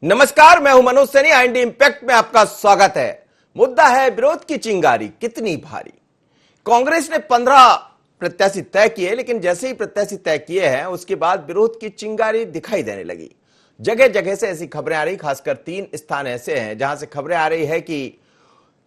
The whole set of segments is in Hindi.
नमस्कार, मैं हूं मनोज सैनी। आईएनडी इंपैक्ट में आपका स्वागत है। मुद्दा है विरोध की चिंगारी कितनी भारी। कांग्रेस ने 15 प्रत्याशी तय किए, लेकिन जैसे ही प्रत्याशी तय किए हैं उसके बाद विरोध की चिंगारी दिखाई देने लगी। जगह जगह से ऐसी खबरें आ रही, खासकर 3 स्थान ऐसे हैं जहां से खबरें आ रही है कि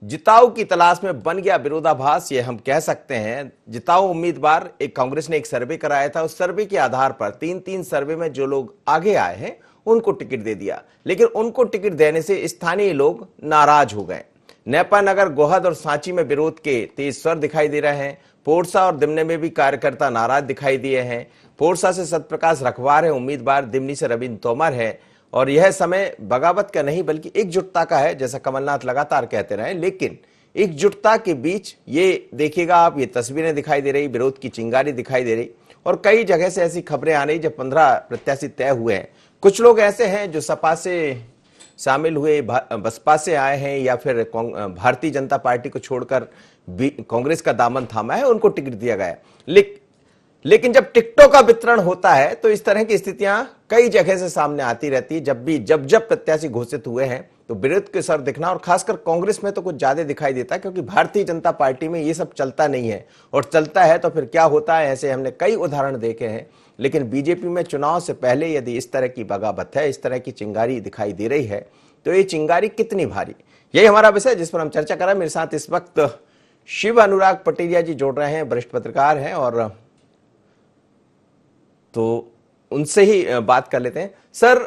जिताऊ की तलाश में बन गया विरोधाभास। ये हम कह सकते हैं। जिताऊ उम्मीदवार, एक कांग्रेस ने एक सर्वे कराया था, उस सर्वे के आधार पर 3-3 सर्वे में जो लोग आगे आए हैं उनको टिकट दे दिया, लेकिन उनको टिकट देने से स्थानीय लोग नाराज हो गए। नेपा नगर, गोहद और सांची में विरोध के तेज स्वर दिखाई दे रहे हैं। पोरसा और दिमने में भी कार्यकर्ता नाराज दिखाई दिए हैं। पोरसा से सत्यप्रकाश रखवार है उम्मीदवार, दिमनी से रविंद्र तोमर है। और यह समय बगावत का नहीं बल्कि एकजुटता का है, जैसा कमलनाथ लगातार कहते रहे। लेकिन एकजुटता के बीच ये देखिएगा आप, ये तस्वीरें दिखाई दे रही, विरोध की चिंगारी दिखाई दे रही। और कई जगह से ऐसी खबरें आ रही जब 15 प्रत्याशी तय हुए हैं। कुछ लोग ऐसे हैं जो सपा से शामिल हुए, बसपा से आए हैं, या फिर भारतीय जनता पार्टी को छोड़कर कांग्रेस का दामन थामा है, उनको टिकट दिया गया है। लेकिन जब टिकटों का वितरण होता है तो इस तरह की स्थितियां कई जगह से सामने आती रहती है। जब प्रत्याशी घोषित हुए हैं तो विरोध के सर दिखना, और खासकर कांग्रेस में तो कुछ ज्यादा दिखाई देता है, क्योंकि भारतीय जनता पार्टी में ये सब चलता नहीं है। और चलता है तो फिर क्या होता है, ऐसे हमने कई उदाहरण देखे हैं। लेकिन बीजेपी में चुनाव से पहले यदि इस तरह की बगावत है, इस तरह की चिंगारी दिखाई दे रही है, तो ये चिंगारी कितनी भारी, यही हमारा विषय जिस पर हम चर्चा कर रहे हैं। मेरे साथ इस वक्त शिव अनुराग पटेलिया जी जोड़ रहे हैं, वरिष्ठ पत्रकार हैं, और तो उनसे ही बात कर लेते हैं। सर,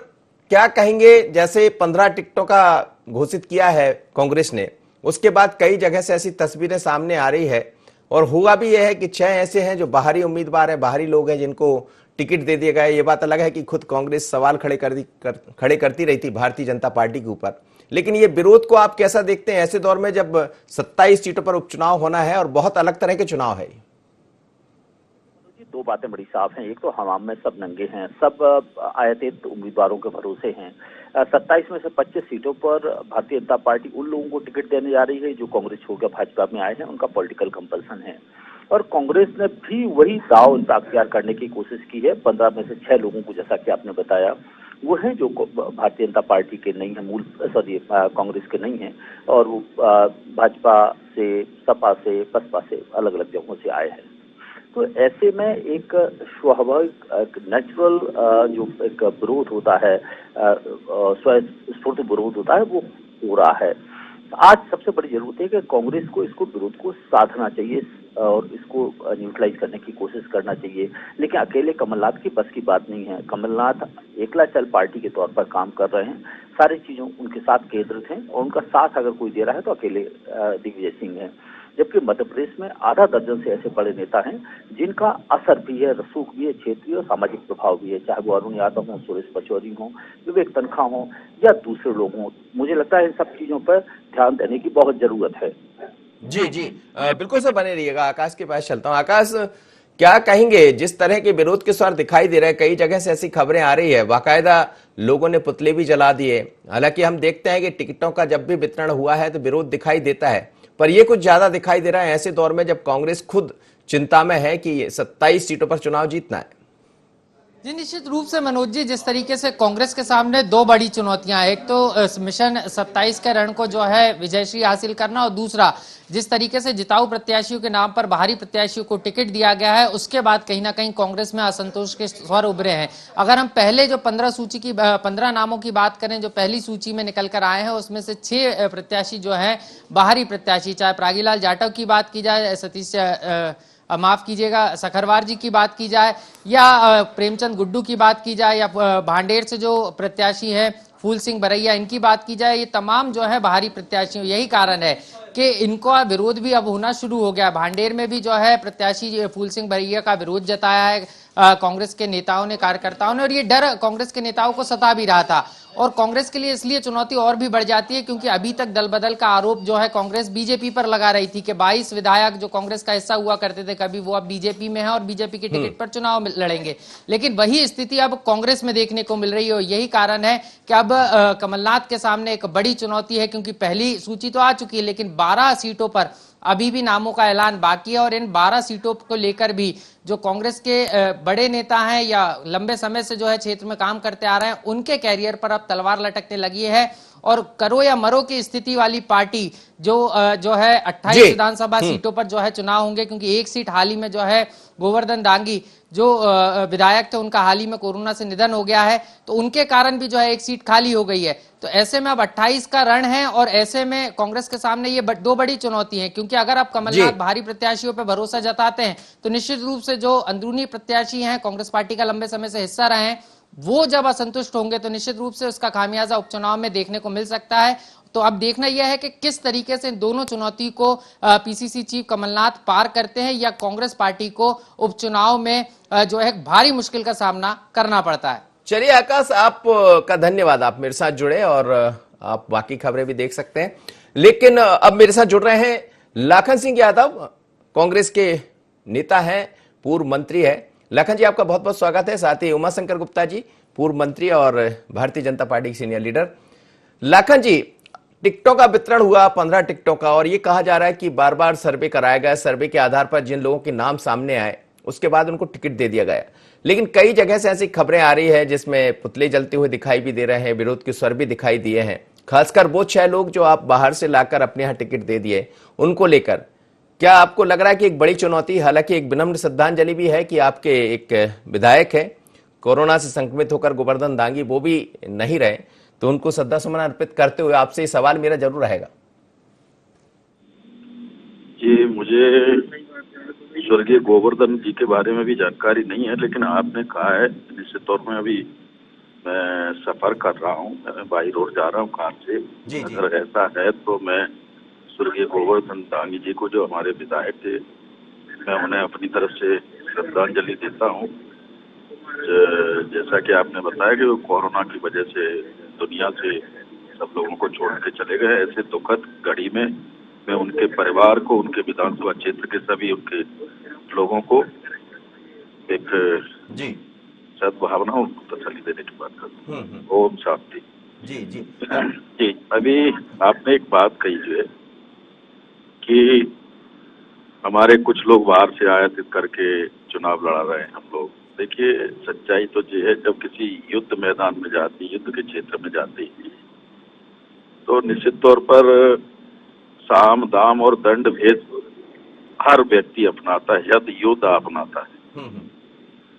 क्या कहेंगे, जैसे 15 टिकटों का घोषित किया है कांग्रेस ने, उसके बाद कई जगह से ऐसी तस्वीरें सामने आ रही है, और हुआ भी यह है कि 6 ऐसे हैं जो बाहरी उम्मीदवार हैं, बाहरी लोग हैं जिनको टिकट दे दिया गया है। ये बात अलग है कि खुद कांग्रेस सवाल खड़े करती रही थी भारतीय जनता पार्टी के ऊपर। लेकिन ये विरोध को आप कैसा देखते हैं ऐसे दौर में जब 27 सीटों पर उपचुनाव होना है और बहुत अलग तरह के चुनाव है? दो बातें बड़ी साफ हैं। एक तो हवाम में सब नंगे हैं, सब आयातित उम्मीदवारों के भरोसे हैं। 27 में से 25 सीटों पर भारतीय जनता पार्टी उन लोगों को टिकट देने जा रही है जो कांग्रेस छोड़कर भाजपा में आए हैं, उनका पॉलिटिकल कंपल्सन है। और कांग्रेस ने भी वही दाव अख्तियार करने की कोशिश की है। 15 में से 6 लोगों को, जैसा कि आपने बताया, वो हैं जो भारतीय जनता पार्टी के नहीं है, कांग्रेस के नहीं है, और वो भाजपा से, सपा से, बसपा से, अलग अलग जगहों से आए हैं। तो ऐसे में एक स्वाभाविक नेचुरल जो एक विरोध होता है, स्वस्फूर्त विरोध होता है, वो हो रहा है। आज सबसे बड़ी जरूरत है कि कांग्रेस को इसको विरोध को साधना चाहिए और इसको न्यूट्रलाइज करने की कोशिश करना चाहिए। लेकिन अकेले कमलनाथ की बस की बात नहीं है। कमलनाथ एकला चल पार्टी के तौर पर काम कर रहे हैं, सारी चीजों उनके साथ केंद्रित हैं, और उनका साथ अगर कोई दे रहा है तो अकेले दिग्विजय सिंह है। जबकि मध्य प्रदेश में आधा दर्जन से ऐसे बड़े नेता हैं जिनका असर भी है, रसूख भी है, क्षेत्रीय और सामाजिक प्रभाव भी है, चाहे वो अरुण यादव हो, सुरेश पचौरी हो, विवेक तनखा हो, या दूसरे लोग हों। मुझे लगता है इन सब चीजों पर ध्यान देने की बहुत जरूरत है। जी जी, बिल्कुल सर, बने रहिएगा। आकाश के पास चलता हूँ। आकाश, क्या कहेंगे, जिस तरह के विरोध के स्वर दिखाई दे रहे हैं, कई जगह से ऐसी खबरें आ रही है, बाकायदा लोगों ने पुतले भी जला दिए। हालांकि हम देखते हैं कि टिकटों का जब भी वितरण हुआ है तो विरोध दिखाई देता है, पर यह कुछ ज्यादा दिखाई दे रहा है ऐसे दौर में जब कांग्रेस खुद चिंता में है कि 27 सीटों पर चुनाव जीतना है। जी निश्चित रूप से मनोज जी, जिस तरीके से कांग्रेस के सामने दो बड़ी चुनौतियां, एक तो मिशन 27 के रण को जो है विजयश्री हासिल करना, और दूसरा जिस तरीके से जिताऊ प्रत्याशियों के नाम पर बाहरी प्रत्याशियों को टिकट दिया गया है, उसके बाद कहीं ना कहीं कांग्रेस में असंतोष के स्वर उभरे हैं। अगर हम पहले जो 15 नामों की बात करें जो पहली सूची में निकल कर आए हैं, उसमें से 6 प्रत्याशी जो है बाहरी प्रत्याशी, चाहे प्रागीलाल जाटव की बात की जाए, सतीश माफ कीजिएगा सखरवार जी की बात की जाए, या प्रेमचंद गुड्डू की बात की जाए, या भांडेर से जो प्रत्याशी हैं फूल सिंह बरैया, इनकी बात की जाए, ये तमाम जो है बाहरी प्रत्याशी। यही कारण है कि इनको विरोध भी अब होना शुरू हो गया। भांडेर में भी जो है प्रत्याशी फूल सिंह बरैया का विरोध जताया है कांग्रेस के नेताओं ने, कार्यकर्ताओं ने, और ये डर कांग्रेस के नेताओं को सता भी रहा था। और कांग्रेस के लिए इसलिए चुनौती और भी बढ़ जाती है क्योंकि अभी तक दल बदल का आरोप जो है कांग्रेस बीजेपी पर लगा रही थी कि 22 विधायक जो कांग्रेस का हिस्सा हुआ करते थे कभी, वो अब बीजेपी में है और बीजेपी की टिकट पर चुनाव लड़ेंगे। लेकिन वही स्थिति अब कांग्रेस में देखने को मिल रही है, और यही कारण है कि अब कमलनाथ के सामने एक बड़ी चुनौती है, क्योंकि पहली सूची तो आ चुकी है, लेकिन 12 सीटों पर अभी भी नामों का ऐलान बाकी है और इन 12 सीटों को लेकर भी जो कांग्रेस के बड़े नेता हैं या लंबे समय से जो है क्षेत्र में काम करते आ रहे हैं, उनके कैरियर पर अब तलवार लटकने लगी है और करो या मरो की स्थिति वाली पार्टी जो है 28 विधानसभा सीटों पर जो है चुनाव होंगे, क्योंकि एक सीट हाल ही में जो है गोवर्धन डांगी जो विधायक थे उनका हाल ही में कोरोना से निधन हो गया है, तो उनके कारण भी जो है एक सीट खाली हो गई है। तो ऐसे में अब 28 का रण है और ऐसे में कांग्रेस के सामने ये दो बड़ी चुनौती है, क्योंकि अगर आप कमलनाथ भारी प्रत्याशियों पर भरोसा जताते हैं तो निश्चित रूप से जो अंदरूनी प्रत्याशी हैं, कांग्रेस पार्टी का लंबे समय से हिस्सा रहे हैं, वो जब असंतुष्ट होंगे तो निश्चित रूप से उसका खामियाजा उपचुनाव में देखने को मिल सकता है। तो अब देखना यह है कि किस तरीके से इन दोनों चुनौती को पीसीसी चीफ कमलनाथ पार करते हैं या कांग्रेस पार्टी को उपचुनाव में जो है भारी मुश्किल का सामना करना पड़ता है। चलिए आकाश, आप का धन्यवाद, आप मेरे साथ जुड़े और आप बाकी खबरें भी देख सकते हैं। लेकिन अब मेरे साथ जुड़ रहे हैं लाखन सिंह यादव, कांग्रेस के नेता हैं, पूर्व मंत्री है। लाखन जी, आपका बहुत बहुत स्वागत है। साथ ही उमाशंकर गुप्ता जी, पूर्व मंत्री और भारतीय जनता पार्टी के सीनियर लीडर। लाखन जी, टिकटों का वितरण हुआ 15 टिकटों का और ये कहा जा रहा है कि बार बार सर्वे कराया गया, सर्वे के आधार पर जिन लोगों के नाम सामने आए उसके बाद उनको टिकट दे दिया गया। लेकिन कई जगह से ऐसी खबरें आ रही है जिसमें पुतले जलते हुए दिखाई भी दे रहे हैं, विरोध के स्वर भी दिखाई दिए हैं, खासकर वो 6 लोग जो आप बाहर से लाकर अपने यहाँ टिकट दे दिए, उनको लेकर क्या आपको लग रहा है कि एक बड़ी चुनौती, हालांकि एक विनम्र श्रद्धांजलि भी है कि आपके एक विधायक है कोरोना से संक्रमित होकर गोवर्धन डांगी, वो भी नहीं रहे, तो उनको श्रद्धा सुमन अर्पित करते हुए आपसे सवाल मेरा जरूर रहेगा। जी, मुझे स्वर्गीय गोवर्धन जी के बारे में भी जानकारी नहीं है, लेकिन आपने कहा है, निश्चित तौर में अभी मैं सफर कर रहा हूँ, मैं बाई रोड जा रहा हूँ कार से। अगर ऐसा है तो मैं स्वर्गीय गोवर्धन डांगी जी को, जो हमारे विधायक थे, मैं उन्हें अपनी तरफ से श्रद्धांजलि देता हूँ। जैसा कि आपने बताया कि वो कोरोना की वजह से दुनिया से सब लोगों को छोड़ के चले गए, ऐसे दुखद घड़ी में मैं उनके परिवार को, उनके विधानसभा क्षेत्र के सभी उनके लोगों को एक सद्भावना, उनको तसल्ली देने की बात करता हूँ। ओम शांति। जी जी जी, अभी आपने एक बात कही जो है कि हमारे कुछ लोग बाहर से आयातित करके चुनाव लड़ा रहे हैं हम लोग। देखिए, सच्चाई तो ये है, जब किसी युद्ध मैदान में जाती, युद्ध के क्षेत्र में जाती, तो निश्चित तौर पर साम दाम और दंड भेद हर व्यक्ति अपनाता है, यद योद्धा अपनाता है।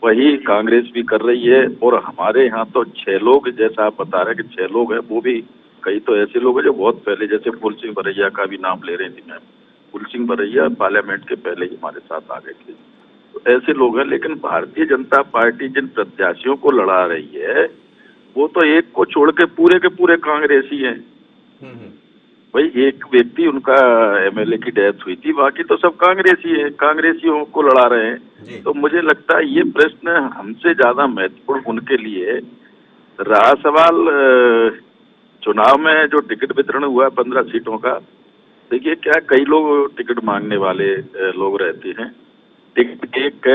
वही कांग्रेस भी कर रही है। और हमारे यहाँ तो 6 लोग, जैसा आप बता रहे हैं कि 6 लोग हैं, वो भी कई तो ऐसे लोग हैं जो बहुत पहले, जैसे फूल सिंह बरैया का भी नाम ले रहे थे मैं, फूल सिंह बरैया पार्लियामेंट के पहले ही हमारे साथ आ गए थे, तो ऐसे लोग हैं। लेकिन भारतीय जनता पार्टी जिन प्रत्याशियों को लड़ा रही है, वो तो एक को छोड़ के पूरे कांग्रेसी हैं। भाई, एक व्यक्ति उनका एमएलए की डेथ हुई थी, बाकी तो सब कांग्रेसी है, कांग्रेसियों को लड़ा रहे हैं। तो मुझे लगता है ये प्रश्न हमसे ज्यादा महत्वपूर्ण उनके लिए रहा। सवाल चुनाव में जो टिकट वितरण हुआ 15 सीटों का, देखिए क्या कई लोग टिकट मांगने वाले लोग रहते हैं, टिकट एक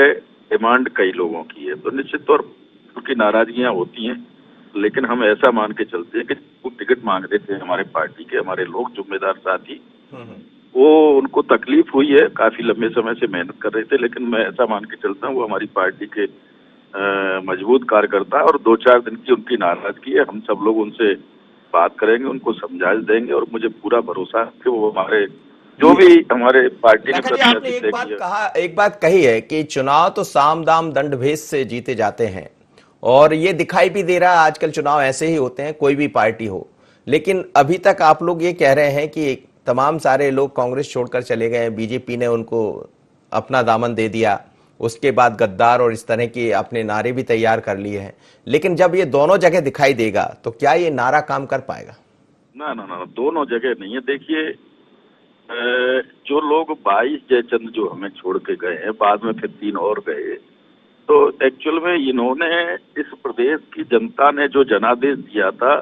डिमांड कई लोगों की है, तो निश्चित तौर पर उनकी नाराजगियां होती हैं। लेकिन हम ऐसा मान के चलते हैं कि वो टिकट मांग रहे थे हमारे पार्टी के, हमारे लोग जिम्मेदार साथी, वो उनको तकलीफ हुई है, काफी लंबे समय से मेहनत कर रहे थे, लेकिन मैं ऐसा मान के चलता हूँ वो हमारी पार्टी के मजबूत कार्यकर्ता, और 2-4 दिन की उनकी नाराजगी है। हम सब लोग उनसे बात करेंगे, उनको समझा देंगे, और मुझे पूरा भरोसा है कि वो हमारे जो भी हमारे पार्टी ने आपने एक बात कही है कि चुनाव तो साम दाम दंड भेद से जीते जाते हैं, और ये दिखाई भी दे रहा है आजकल चुनाव ऐसे ही होते हैं, कोई भी पार्टी हो। लेकिन अभी तक आप लोग ये कह रहे हैं कि तमाम सारे लोग कांग्रेस छोड़कर चले गए, बीजेपी ने उनको अपना दामन दे दिया, उसके बाद गद्दार और इस तरह के अपने नारे भी तैयार कर लिए हैं। लेकिन जब ये दोनों जगह दिखाई देगा तो क्या ये नारा काम कर पाएगा? ना, दोनों जगह नहीं है। देखिए, जो लोग 22 जयचंद जो हमें छोड़ के गए हैं, बाद में फिर 3 और गए, तो एक्चुअल में इन्होंने इस प्रदेश की जनता ने जो जनादेश दिया था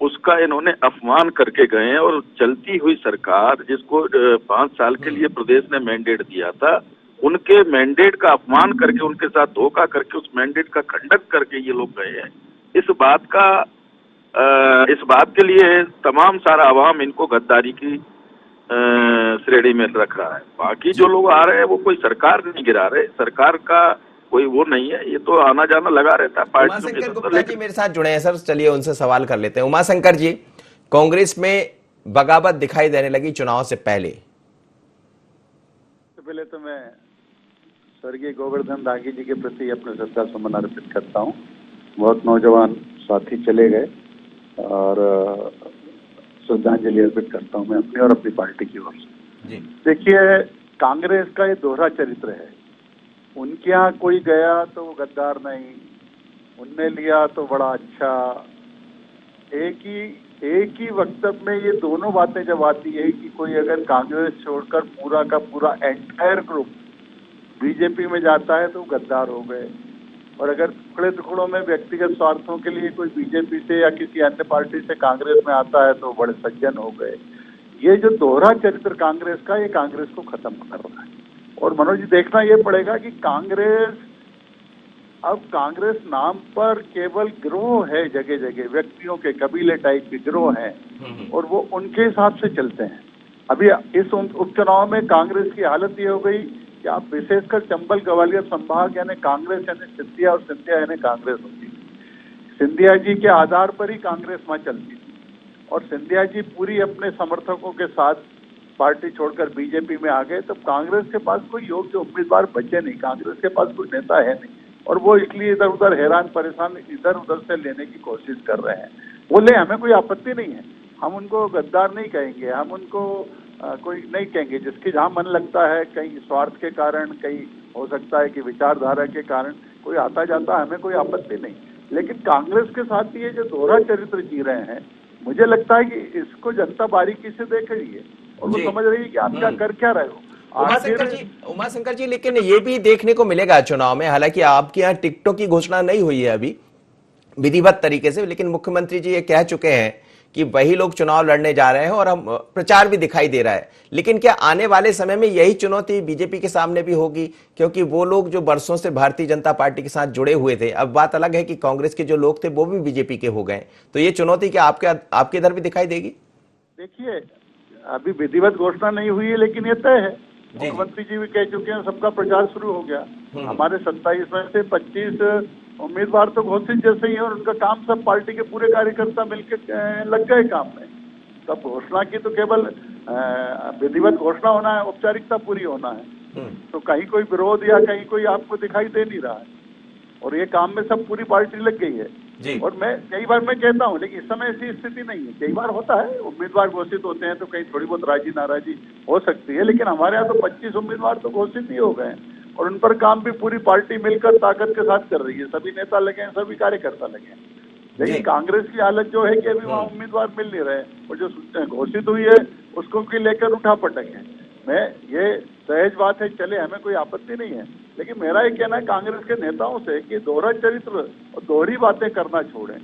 उसका इन्होंने अपमान करके गए हैं। और चलती हुई सरकार, जिसको 5 साल के लिए प्रदेश ने मैंडेट दिया था, उनके मैंडेट का अपमान करके, उनके साथ धोखा करके, उस मैंडेट का खंडन करके ये लोग गए हैं। इस बात के लिए तमाम सारा आवाम इनको गद्दारी की श्रेणी में रख रहा है। बाकी जो लोग आ रहे हैं वो कोई सरकार नहीं गिरा रहे, सरकार का कोई वो नहीं है, ये तो आना जाना लगा रहता है पार्टियों के उमाशंकर अंदर। गुप्ता जी मेरे साथ जुड़े हैं सर, चलिए उनसे सवाल कर लेते हैं। उमाशंकर जी, कांग्रेस में बगावत दिखाई देने लगी चुनाव से पहले। पहले तो मैं स्वर्गीय गोवर्धन दागी जी के प्रति अपने श्रद्धा सुमन अर्पित करता हूँ। बहुत नौजवान साथी चले गए और श्रद्धांजलि अर्पित करता हूँ मैं अपनी और अपनी पार्टी की ओर से। देखिए, कांग्रेस का ये दोहरा चरित्र है। उनके यहाँ कोई गया तो वो गद्दार नहीं, उनने लिया तो बड़ा अच्छा। एक ही वक्तव्य में ये दोनों बातें जब आती है कि कोई अगर कांग्रेस छोड़कर पूरा का पूरा एंटायर ग्रुप बीजेपी में जाता है तो गद्दार हो गए, और अगर टुकड़े टुकड़ों में व्यक्तिगत स्वार्थों के लिए कोई बीजेपी से या किसी अन्य पार्टी से कांग्रेस में आता है तो बड़े सज्जन हो गए। ये जो दोहरा चरित्र कांग्रेस का, ये कांग्रेस को खत्म कर रहा है। और मनोज जी, देखना ये पड़ेगा कि कांग्रेस नाम पर केवल गिरोह है, जगह जगह व्यक्तियों के कबीले टाइप के गिरोह हैं और वो उनके हिसाब से चलते हैं। अभी इस उपचुनाव में कांग्रेस की हालत ये हो गई कि आप विशेषकर चंबल ग्वालियर संभाग यानी कांग्रेस यानी सिंधिया और सिंधिया यानी कांग्रेस होती थी। सिंधिया जी के आधार पर ही कांग्रेस वहां चलती थी और सिंधिया जी पूरी अपने समर्थकों के साथ पार्टी छोड़कर बीजेपी में आ गए। तब कांग्रेस के पास कोई योग्य उम्मीदवार बचे नहीं, कांग्रेस के पास कोई नेता है नहीं, और वो इसलिए इधर उधर हैरान परेशान इधर उधर से लेने की कोशिश कर रहे हैं। बोले हमें कोई आपत्ति नहीं है, हम उनको गद्दार नहीं कहेंगे, हम उनको कोई नहीं कहेंगे। जिसकी जहाँ मन लगता है, कहीं स्वार्थ के कारण, कहीं हो सकता है कि विचारधारा के कारण कोई आता जाता, हमें कोई आपत्ति नहीं। लेकिन कांग्रेस के साथ ये जो दोहरा चरित्र जी रहे हैं, मुझे लगता है कि इसको जनता बारीकी से देख रही है और वो समझ रही है कि आप क्या कर क्या रहे हो। उमाशंकर जी, लेकिन ये भी देखने को मिलेगा चुनाव में, हालांकि आपके यहाँ टिकटों की घोषणा नहीं हुई है अभी विधिवत तरीके से, लेकिन मुख्यमंत्री जी ये कह चुके हैं कि वही लोग चुनाव लड़ने जा रहे हैं और हम प्रचार भी दिखाई दे रहा है। लेकिन क्या आने वाले समय में यही चुनौती बीजेपी के सामने भी होगी? क्योंकि वो लोग जो बरसों से भारतीय जनता पार्टी के साथ जुड़े हुए थे, अब बात अलग है कि कांग्रेस के जो लोग थे वो भी बीजेपी के हो गए, तो ये चुनौती क्या आपके इधर भी दिखाई देगी? देखिए, अभी विधिवत घोषणा नहीं हुई है, लेकिन ये तय है, मुख्यमंत्री जी भी कह चुके हैं, सबका प्रचार शुरू हो गया। हमारे 27 में से 25 उम्मीदवार तो घोषित जैसे ही है और उनका काम सब पार्टी के पूरे कार्यकर्ता मिलकर लग गए काम में। तब घोषणा की तो केवल विधिवत घोषणा होना है, औपचारिकता पूरी होना है, तो कहीं कोई विरोध या कहीं कोई आपको दिखाई दे नहीं रहा है और ये काम में सब पूरी पार्टी लग गई है। और मैं कई बार मैं कहता हूँ, लेकिन इस समय ऐसी स्थिति नहीं है। कई बार होता है, उम्मीदवार घोषित होते हैं तो कहीं थोड़ी बहुत राजी नाराजी हो सकती है, लेकिन हमारे यहाँ तो 25 उम्मीदवार तो घोषित ही हो गए और उन पर काम भी पूरी पार्टी मिलकर ताकत के साथ कर रही है। सभी नेता लगे हैं, सभी कार्यकर्ता लगे हैं। लेकिन कांग्रेस की हालत जो है कि अभी वहाँ उम्मीदवार मिल नहीं रहे और जो घोषित हुई है उसको भी लेकर उठा पटक है। मैं ये सहज बात है, चले, हमें कोई आपत्ति नहीं है, लेकिन मेरा ये कहना है कांग्रेस के नेताओं से कि दोहरा चरित्र और दोहरी बातें करना छोड़ें।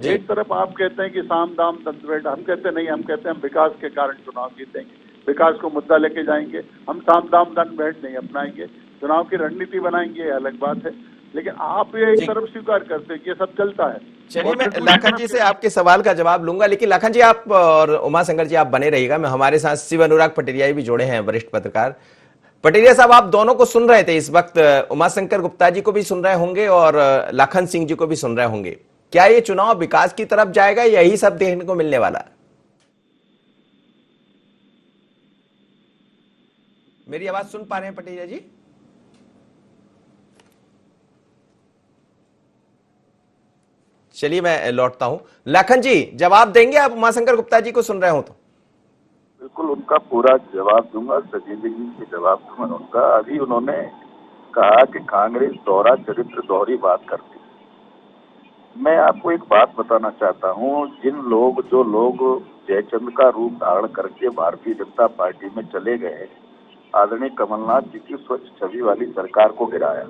एक तरफ आप कहते हैं कि साम दाम दंड भेंट, हम कहते नहीं, हम कहते हैं हम विकास के कारण चुनाव जीतेंगे, विकास को मुद्दा लेके जाएंगे, हम साम दाम दंड भेंट नहीं अपनाएंगे, चुनाव की रणनीति बनाएंगे, अलग बात है। लेकिन आप ये एक तरफ स्वीकार करते हैं कि ये सब चलता है। चलिए, मैं लाखन जी से आपके सवाल का जवाब लूंगा, लेकिन लाखन जी आप और उमाशंकर जी आप बने रहिएगा। मैं हमारे साथ शिव अनुराग पटेरिया भी जुड़े हैं, वरिष्ठ पत्रकार। पटेरिया साहब, आप दोनों को सुन रहे थे इस वक्त, उमाशंकर गुप्ता जी को भी सुन रहे होंगे और लाखन सिंह जी को भी सुन रहे होंगे। क्या ये चुनाव विकास की तरफ जाएगा, यही सब देखने को मिलने वाला? मेरी आवाज सुन पा रहे हैं पटेरिया जी? चलिए मैं लौटता हूं। लाखन जी, जवाब देंगे आप उमाशंकर गुप्ता जी को सुन रहे हो तो? बिल्कुल, उनका पूरा जवाब दूंगा, सजीव जी के जवाब दूंगा उनका। अभी उन्होंने कहा कि कांग्रेस दोहरा चरित्र, दोहरी बात करती है। मैं आपको एक बात बताना चाहता हूँ, जो लोग जयचंद का रूप धारण करके भारतीय जनता पार्टी में चले गए, आदरणीय कमलनाथ जी की स्वच्छ छवि वाली सरकार को गिराया।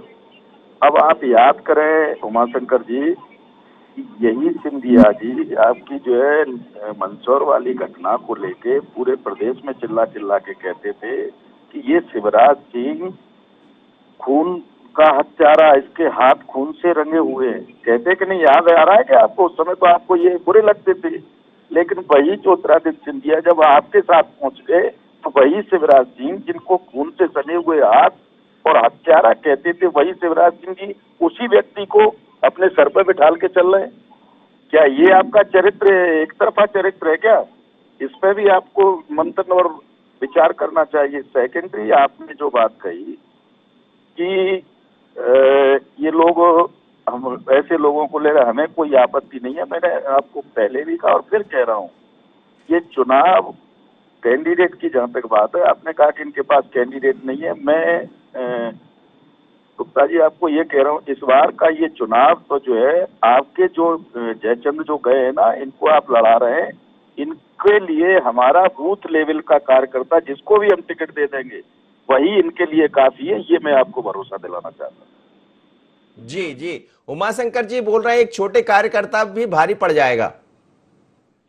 अब आप याद करें उमाशंकर जी, यही सिंधिया जी आपकी जो है मंदसौर वाली घटना को लेके पूरे प्रदेश में चिल्ला चिल्ला के कहते थे कि ये शिवराज सिंह खून का हत्यारा, इसके हाथ खून से रंगे हुए। कहते कि नहीं, याद आ रहा है कि आपको? उस समय तो आपको ये बुरे लगते थे, लेकिन वही ज्योतिरादित्य सिंधिया जब आपके साथ पहुंच गए तो वही शिवराज सिंह जिनको खून से सने हुए हाथ और हत्यारा कहते थे, वही शिवराज सिंह जी उसी व्यक्ति को अपने सर पर बिठाल के चल रहे हैं। क्या ये आपका चरित्र एक तरफा चरित्र है क्या? इस पे भी आपको मंथन और विचार करना चाहिए। सेकेंडरी आपने जो बात कही कि ये लोग, हम ऐसे लोगों को ले रहे, हमें कोई आपत्ति नहीं है। मैंने आपको पहले भी कहा और फिर कह रहा हूँ, ये चुनाव कैंडिडेट की जहां तक बात है, आपने कहा कि इनके पास कैंडिडेट नहीं है। मैं गुप्ता जी आपको ये कह रहा हूँ, इस बार का ये चुनाव तो जो है आपके जो जयचंद जो गए हैं ना, इनको आप लड़ा रहे हैं, इनके लिए हमारा बूथ लेवल का कार्यकर्ता जिसको भी हम टिकट दे देंगे वही इनके लिए काफी है, ये मैं आपको भरोसा दिलाना चाहता हूँ। जी जी, उमाशंकर जी बोल रहे हैं एक छोटे कार्यकर्ता भी भारी पड़ जाएगा।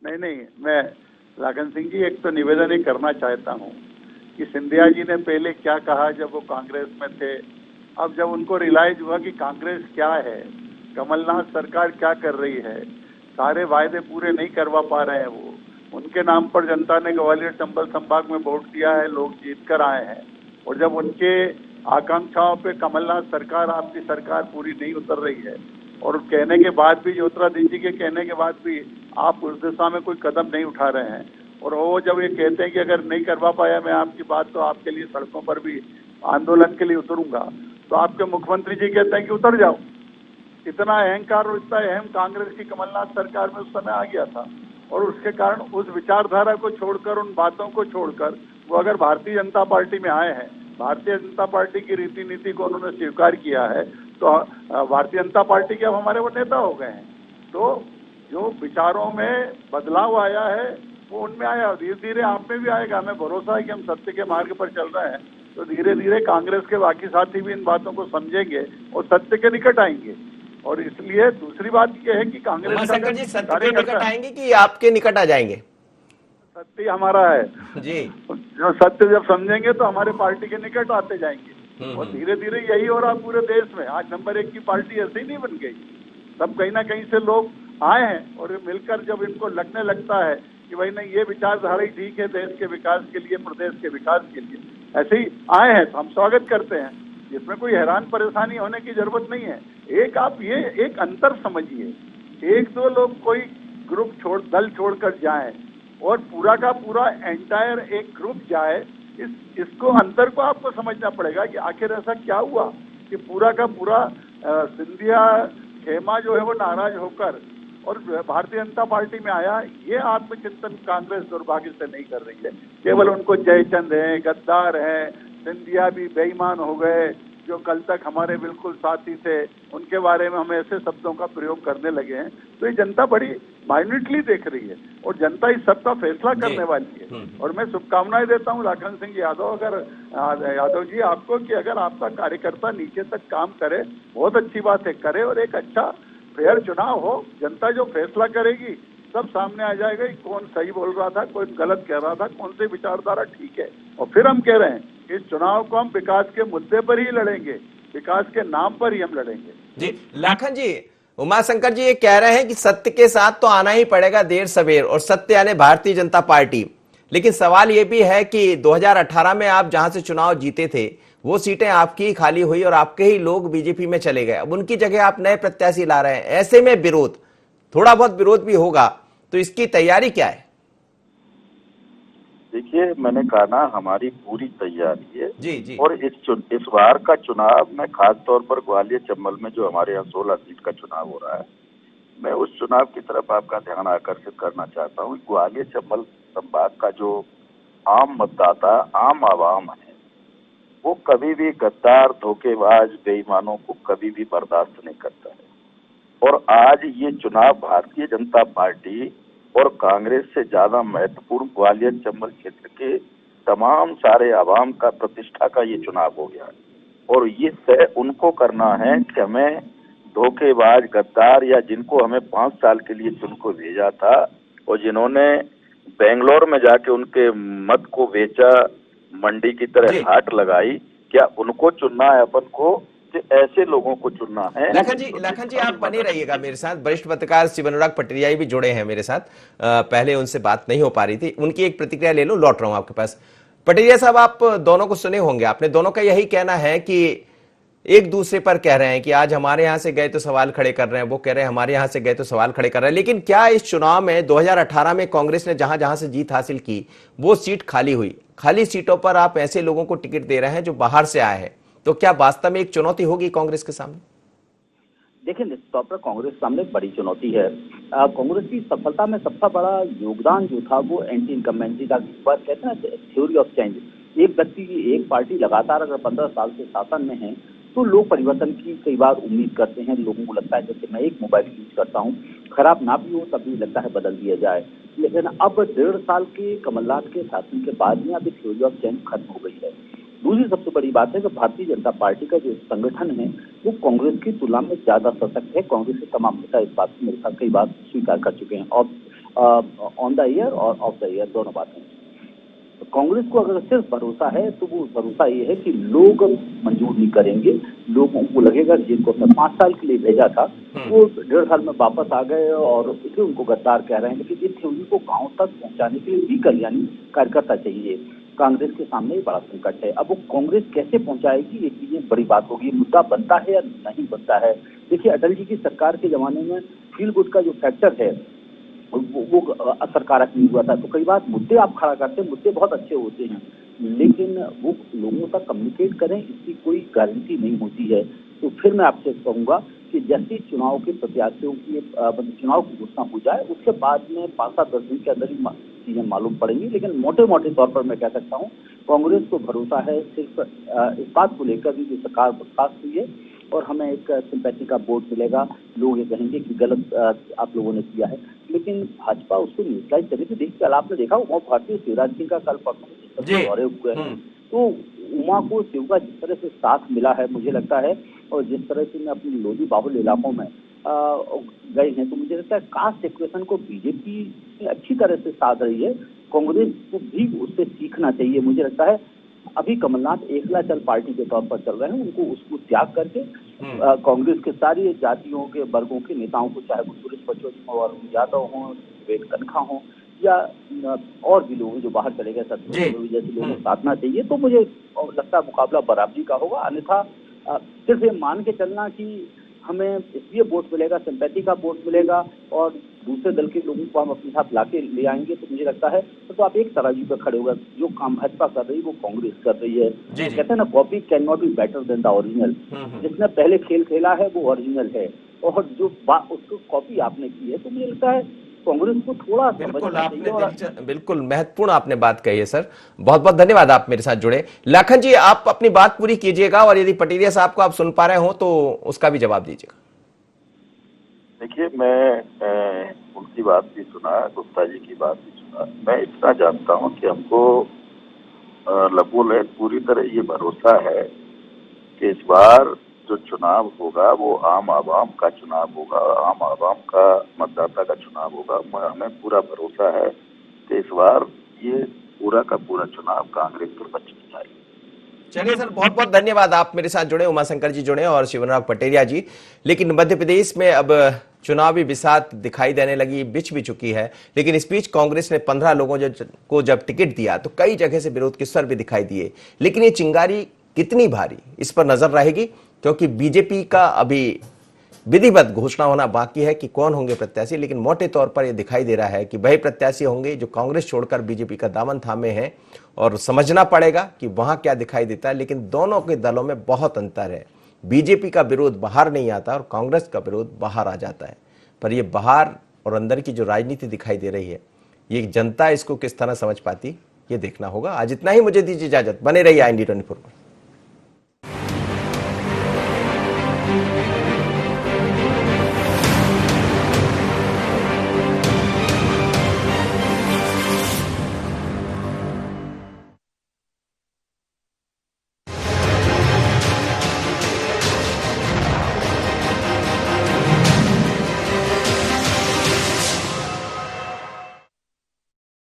नहीं, मैं लाखन सिंह जी एक तो निवेदन ही करना चाहता हूँ कि सिंधिया जी ने पहले क्या कहा जब वो कांग्रेस में थे, अब जब उनको रियलाइज हुआ कि कांग्रेस क्या है, कमलनाथ सरकार क्या कर रही है, सारे वायदे पूरे नहीं करवा पा रहे हैं वो, उनके नाम पर जनता ने ग्वालियर चंबल संभाग में वोट दिया है, लोग जीत कर आए हैं, और जब उनके आकांक्षाओं पे कमलनाथ सरकार, आपकी सरकार पूरी नहीं उतर रही है, और कहने के बाद भी, ज्योतिरादित्य जी के कहने के बाद भी आप उस दिशा में कोई कदम नहीं उठा रहे हैं, और वो जब ये कहते हैं कि अगर नहीं करवा पाया मैं आपकी बात तो आपके लिए सड़कों पर भी आंदोलन के लिए उतरूंगा, तो आपके मुख्यमंत्री जी कहते हैं कि उतर जाओ। इतना अहंकार और इतना अहम कांग्रेस की कमलनाथ सरकार में उस समय आ गया था, और उसके कारण उस विचारधारा को छोड़कर, उन बातों को छोड़कर वो अगर भारतीय जनता पार्टी में आए हैं, भारतीय जनता पार्टी की रीति नीति को उन्होंने स्वीकार किया है, तो भारतीय जनता पार्टी के अब हमारे वो नेता हो गए हैं। तो जो विचारों में बदलाव आया है वो उनमें आया, धीरे धीरे आप में भी आएगा। हमें भरोसा है कि हम सत्य के मार्ग पर चल रहे हैं, तो धीरे धीरे कांग्रेस के बाकी साथी भी इन बातों को समझेंगे और सत्य के निकट आएंगे। और इसलिए दूसरी बात यह है कि कांग्रेस उमाशंकर जी सत्य के निकट आएंगे कि आपके निकट आ जाएंगे? सत्य हमारा है जी, जो सत्य जब समझेंगे तो हमारे पार्टी के निकट आते जाएंगे, और धीरे धीरे यही हो रहा पूरे देश में। आज नंबर 1 की पार्टी ऐसे ही नहीं बन गई, सब कहीं ना कहीं से लोग आए हैं, और मिलकर जब इनको लगने लगता है कि भाई नहीं, ये विचारधारा ही ठीक है देश के विकास के लिए, प्रदेश के विकास के लिए, ऐसे ही आए हैं तो हम स्वागत करते हैं। इसमें कोई हैरान परेशानी होने की जरूरत नहीं है। एक आप ये एक अंतर समझिए, 1-2 लोग कोई ग्रुप दल छोड़कर जाएं और पूरा का पूरा एंटायर एक ग्रुप जाए, इसको अंतर को आपको समझना पड़ेगा कि आखिर ऐसा क्या हुआ कि पूरा का पूरा सिंधिया खेमा जो है वो नाराज होकर और भारतीय जनता पार्टी में आया। ये आत्मचिंतन कांग्रेस दुर्भाग्य से नहीं कर रही है। केवल उनको जयचंद है, गद्दार है, सिंधिया भी बेईमान हो गए, जो कल तक हमारे बिल्कुल साथी थे, उनके बारे में हम ऐसे शब्दों का प्रयोग करने लगे हैं। तो ये जनता बड़ी माइन्यूटली देख रही है, और जनता इस सब का फैसला करने वाली है। और मैं शुभकामनाएं देता हूं लाखन सिंह यादव जी आपको, कि अगर आपका कार्यकर्ता नीचे तक काम करे, बहुत अच्छी बात है, करे, और एक अच्छा फेयर चुनाव हो, जनता जो फैसला करेगी सब सामने आ जाएगा कि कौन सही बोल रहा था, कौन गलत कह रहा था, कौन सी विचारधारा ठीक है। और फिर हम कह रहे हैं इस चुनाव को हम विकास के मुद्दे पर ही लड़ेंगे, विकास के नाम पर ही हम लड़ेंगे। जी लाखन जी, उमाशंकर जी ये कह रहे हैं कि सत्य के साथ तो आना ही पड़ेगा देर सवेर, और सत्य यानी भारतीय जनता पार्टी। लेकिन सवाल ये भी है कि 2018 में आप जहां से चुनाव जीते थे वो सीटें आपकी ही खाली हुई और आपके ही लोग बीजेपी में चले गए। अब उनकी जगह आप नए प्रत्याशी ला रहे हैं, ऐसे में विरोध, थोड़ा बहुत विरोध भी होगा, तो इसकी तैयारी क्या है? देखिए, मैंने कहा ना, हमारी पूरी तैयारी है जी जी। और इस बार का चुनाव में खास तौर पर ग्वालियर चंबल में जो हमारे यहाँ 16 सीट का चुनाव हो रहा है, मैं उस चुनाव की तरफ आपका ध्यान आकर्षित करना चाहता हूँ। ग्वालियर चंबल संभाग का जो आम मतदाता, आम आवाम है, वो कभी भी गद्दार, धोखेबाज, बेईमानों को कभी भी बर्दाश्त नहीं करता है। और आज ये चुनाव भारतीय जनता पार्टी और कांग्रेस से ज्यादा महत्वपूर्ण ग्वालियर चंबल क्षेत्र के तमाम सारे आवाम का प्रतिष्ठा का ये चुनाव हो गया है। और ये तय उनको करना है कि हमें धोखेबाज, गद्दार, या जिनको हमें 5 साल के लिए चुनको भेजा था और जिन्होंने बेंगलोर में जाके उनके मत को बेचा, मंडी की तरह हाट लगाई, क्या उनको चुनना है अपन को, कि ऐसे लोगों को चुनना है? लखन जी आप बने रहिएगा मेरे साथ। वरिष्ठ पत्रकार शिव अनुराग पटरियाई भी जुड़े हैं मेरे साथ, पहले उनसे बात नहीं हो पा रही थी, उनकी एक प्रतिक्रिया ले लो, लौट रहा हूं आपके पास। पटेरिया साहब, आप दोनों को सुने होंगे, आपने दोनों का यही कहना है कि एक दूसरे पर कह रहे हैं कि आज हमारे यहां से गए तो सवाल खड़े कर रहे हैं, वो कह रहे हैं हमारे यहां से गए तो सवाल खड़े कर रहे हैं। लेकिन क्या इस चुनाव में 2018 में कांग्रेस ने जहां जहां से जीत हासिल की वो सीट खाली हुई, खाली सीटों पर आप ऐसे लोगों को टिकट दे रहे हैं जो बाहर से आए हैं, तो क्या वास्तव में एक चुनौती होगी कांग्रेस के सामने? देखिए, निश्चित तौर पर कांग्रेस सामने बड़ी चुनौती है। कांग्रेस की सफलता में सबसे बड़ा योगदान जो था वो एंटी इनकम्बेंसी का, कहते हैं ना थ्योरी ऑफ चेंज। एक व्यक्ति, एक पार्टी लगातार अगर 15 साल से शासन में है तो लोग परिवर्तन की कई बार उम्मीद करते हैं। लोगों को लगता है जैसे मैं एक मोबाइल यूज करता हूँ, खराब ना भी हो तब भी लगता है बदल दिया जाए। लेकिन अब 1.5 साल के कमलनाथ के शासन के बाद में अभी थ्योरी ऑफ चेंज खत्म हो गई है। दूसरी सबसे बड़ी बात है कि भारतीय जनता पार्टी का जो संगठन है वो कांग्रेस की तुलना में ज्यादा सशक्त है। कांग्रेस के तमाम नेता इस बात को मेरे साथ कई बार स्वीकार कर चुके हैं, ऑन द एयर और ऑफ द एयर दोनों बातें। तो कांग्रेस को अगर सिर्फ भरोसा है तो वो भरोसा ये है कि लोग मंजूर नहीं करेंगे। लोगों को लगेगा जिनको अपने 5 साल के लिए भेजा था वो 1.5 साल में वापस आ गए और इसलिए उनको गद्दार कह रहे हैं। लेकिन इस थ्योरी को गांव तक पहुंचाने के लिए भी कल्याणी कार्यकर्ता चाहिए। कांग्रेस के सामने बड़ा संकट है। अब वो कांग्रेस कैसे पहुंचाएगी ये चीजें बड़ी बात होगी। मुद्दा बनता है या नहीं बनता है। देखिए, अटल जी की सरकार के जमाने में फील गुड का जो फैक्टर है वो असरकारक नहीं हुआ था। तो कई बार मुद्दे आप खड़ा करते हैं, मुद्दे बहुत अच्छे होते हैं, लेकिन वो लोगों तक कम्युनिकेट करें इसकी कोई गारंटी नहीं होती है। तो फिर मैं आपसे कहूंगा कि जैसे चुनाव के प्रत्याशियों की चुनाव की घोषणा हो जाए उसके बाद में 5-7-10 दिन के अंदर ही चीजें मालूम पड़ेंगी। लेकिन मोटे मोटे तौर पर मैं कह सकता हूँ कांग्रेस को भरोसा है सिर्फ इस बात को लेकर भी जो सरकार बर्खास्त हुई है और हमें एक सिंपैथी का वोट मिलेगा। लोग ये कहेंगे कि गलत आप लोगों ने किया है, लेकिन भाजपा उसको न्यूट्रलाइज करेगी। देखिए, कल आपने देखा उमा भारती शिवराज सिंह का कल परसों दौरे हुए हैं, तो उमा को शिव का जिस तरह से साथ मिला है मुझे लगता है, और जिस तरह से मैं अपनी लोधी बाहुल इलाकों में गए हैं, तो मुझे लगता है कास्ट इक्वेशन को बीजेपी अच्छी तरह से साध रही है। कांग्रेस को भी उससे सीखना चाहिए। मुझे लगता है अभी कमलनाथ एकला चल पार्टी के तौर पर चल रहे हैं। उनको उसको त्याग करके कांग्रेस के सारी जातियों के वर्गों के नेताओं को, चाहे वो सुरेश पचौरी हो, अरुण यादव हो, विवेक तनखा हो या और भी लोग जो बाहर चले गए सत्येंद्र जैसे लोगों को साधना चाहिए। तो मुझे लगता है मुकाबला बराबरी का होगा। अन्यथा सिर्फ ये मान के चलना कि हमें इसलिए वोट मिलेगा, सिंपैथी का वोट मिलेगा और दूसरे दल के लोगों को हम अपने साथ लाके ले आएंगे, तो मुझे लगता है तो आप एक तराजू पे खड़े होगा। जो काम भाजपा कर रही है वो कांग्रेस कर रही है। कहते हैं ना, copy can not be better than the original. जिसने पहले खेल खेला है वो ओरिजिनल है, और जो उसको कॉपी आपने की है, तो मुझे लगता है कांग्रेस को थोड़ा बिल्कुल महत्वपूर्ण आपने बात कही है सर। बहुत बहुत धन्यवाद, आप मेरे साथ जुड़े। लाखन जी, आप अपनी बात पूरी कीजिएगा और यदि पटेरिया साहब को आप सुन पा रहे हो तो उसका भी जवाब दीजिएगा। देखिए, मैं उनकी बात भी सुना, गुप्ता जी की बात भी सुना। मैं इतना जानता हूं कि हमको लगभग पूरी तरह ये भरोसा है कि इस बार जो चुनाव होगा वो आम आवाम का चुनाव होगा, आम आवाम का मतदाता का चुनाव होगा। हमें पूरा भरोसा है कि इस बार ये पूरा का पूरा चुनाव कांग्रेस पर बच जाएगी। चलिए सर, बहुत बहुत धन्यवाद, आप मेरे साथ जुड़े, उमाशंकर जी जुड़े और शिवराज पटेरिया जी। लेकिन मध्य प्रदेश में अब चुनावी बिसात दिखाई देने लगी, बिछ भी चुकी है। लेकिन इस बीच कांग्रेस ने 15 लोगों को जब टिकट दिया तो कई जगह से विरोध के स्वर भी दिखाई दिए। लेकिन ये चिंगारी कितनी भारी, इस पर नजर रहेगी, क्योंकि बीजेपी का अभी विधिवत घोषणा होना बाकी है कि कौन होंगे प्रत्याशी। लेकिन मोटे तौर पर यह दिखाई दे रहा है कि वही प्रत्याशी होंगे जो कांग्रेस छोड़कर बीजेपी का दामन थामे हैं, और समझना पड़ेगा कि वहां क्या दिखाई देता है। लेकिन दोनों के दलों में बहुत अंतर है। बीजेपी का विरोध बाहर नहीं आता और कांग्रेस का विरोध बाहर आ जाता है। पर यह बाहर और अंदर की जो राजनीति दिखाई दे रही है, ये जनता इसको किस तरह समझ पाती, ये देखना होगा। आज इतना ही, मुझे दीजिए इजाजत। बने रहिए IND 24 पर।